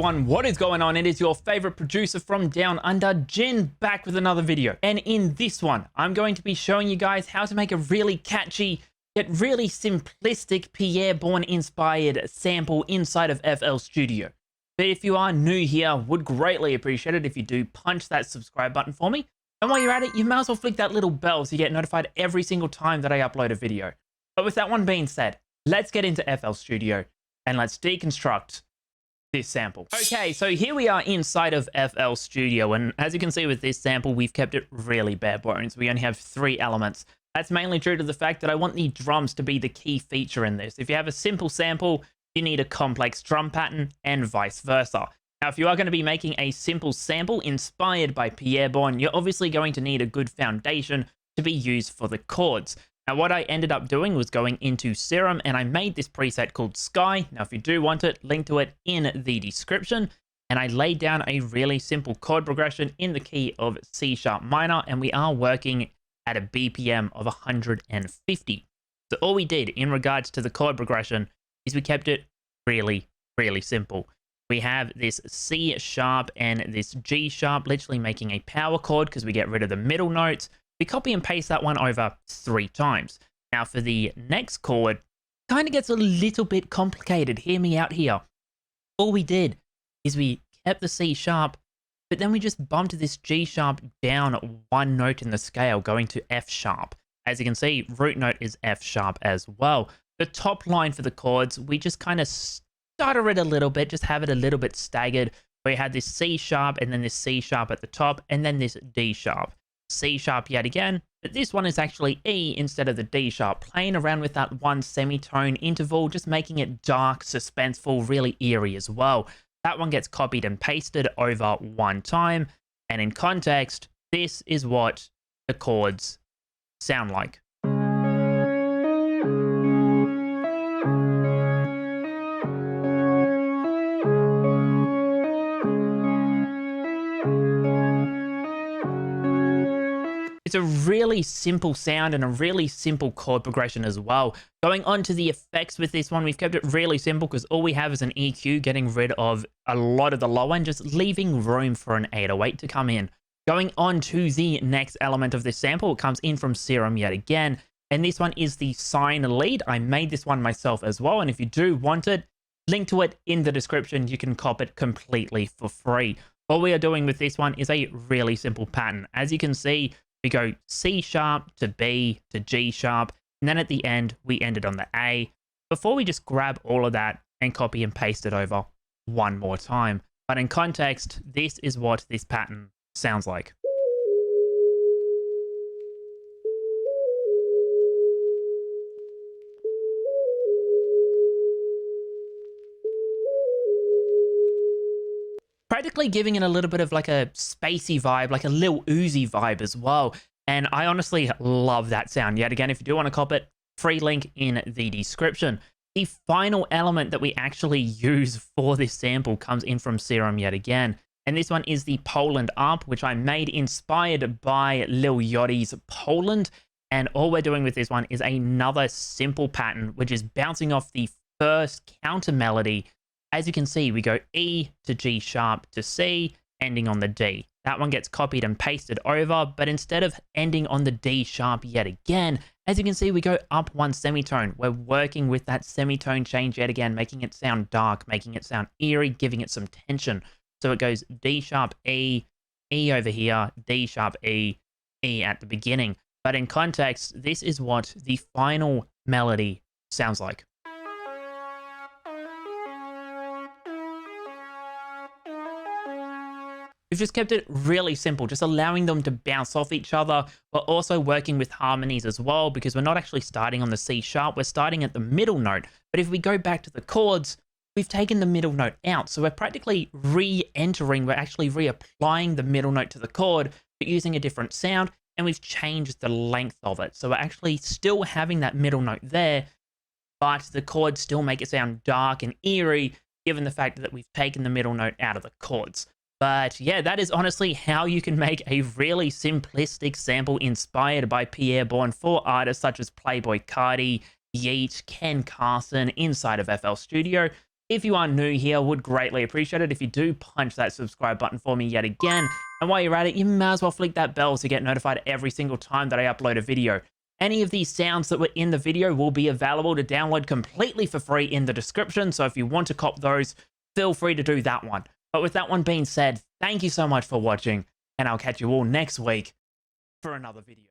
everyone, what is going on? It is your favorite producer from Down Under, Jin, back with another video. And in this one, I'm going to be showing you guys how to make a really catchy, yet really simplistic Pierre Bourne inspired sample inside of FL Studio. But if you are new here, would greatly appreciate it if you do punch that subscribe button for me. And while you're at it, you might as well flick that little bell so you get notified every single time that I upload a video. But with that one being said, let's get into FL Studio and let's deconstruct this sample. Okay, so here we are inside of FL Studio, and as you can see with this sample, we've kept it really bare bones. We only have 3 elements. That's mainly due to the fact that I want the drums to be the key feature in this. If you have a simple sample, you need a complex drum pattern and vice versa. Now, if you are going to be making a simple sample inspired by Pierre Bourne, you're obviously going to need a good foundation to be used for the chords. Now, what I ended up doing was going into Serum, and I made this preset called Sky. Now, if you do want it, link to it in the description. And I laid down a really simple chord progression in the key of C sharp minor, and we are working at a BPM of 150. So all we did in regards to the chord progression is we kept it really, really simple. We have this C sharp and this G sharp, literally making a power chord because we get rid of the middle notes. We copy and paste that one over 3 times. Now for the next chord, kind of gets a little bit complicated. Hear me out here. All we did is we kept the C sharp, but then we just bumped this G sharp down 1 note in the scale, going to F sharp. As you can see, root note is F sharp as well. The top line for the chords, we just kind of stutter it a little bit, just have it a little bit staggered. We had this C sharp and then this C sharp at the top and then this D sharp. C sharp yet again, but this one is actually E instead of the D sharp, playing around with that 1 semitone interval, just making it dark, suspenseful, really eerie as well. That one gets copied and pasted over 1 time, and in context, this is what the chords sound like. It's a really simple sound and a really simple chord progression as well. Going on to the effects with this one, we've kept it really simple because all we have is an EQ, getting rid of a lot of the low end, just leaving room for an 808 to come in. Going on to the next element of this sample, it comes in from Serum yet again. And this one is the sine lead. I made this one myself as well. And if you do want it, link to it in the description. You can cop it completely for free. All we are doing with this one is a really simple pattern. As you can see, we go C sharp to B to G sharp, and then at the end, we ended on the A, before we just grab all of that and copy and paste it over 1 more time. But in context, this is what this pattern sounds like. Practically giving it a little bit of like a spacey vibe, like a Lil Uzi vibe as well. And I honestly love that sound. Yet again, if you do want to cop it, free link in the description. The final element that we actually use for this sample comes in from Serum yet again. And this one is the Poland Up, which I made inspired by Lil Yachty's Poland. And all we're doing with this one is another simple pattern, which is bouncing off the first counter melody. As you can see, we go E to G sharp to C, ending on the D. That one gets copied and pasted over, but instead of ending on the D sharp yet again, as you can see, we go up 1 semitone. We're working with that semitone change yet again, making it sound dark, making it sound eerie, giving it some tension. So it goes D sharp E, E over here, D sharp E, E at the beginning. But in context, this is what the final melody sounds like. We've just kept it really simple, just allowing them to bounce off each other, but also working with harmonies as well, because we're not actually starting on the C sharp, we're starting at the middle note. But if we go back to the chords, we've taken the middle note out. So we're practically re-entering, we're actually reapplying the middle note to the chord, but using a different sound, and we've changed the length of it. So we're actually still having that middle note there, but the chords still make it sound dark and eerie, given the fact that we've taken the middle note out of the chords. But yeah, that is honestly how you can make a really simplistic sample inspired by Pierre Bourne for artists such as Playboi Carti, Yeet, Ken Carson inside of FL Studio. If you are new here, would greatly appreciate it if you do punch that subscribe button for me yet again. And while you're at it, you may as well flick that bell to get notified every single time that I upload a video. Any of these sounds that were in the video will be available to download completely for free in the description. So if you want to cop those, feel free to do that one. But with that one being said, thank you so much for watching, and I'll catch you all next week for another video.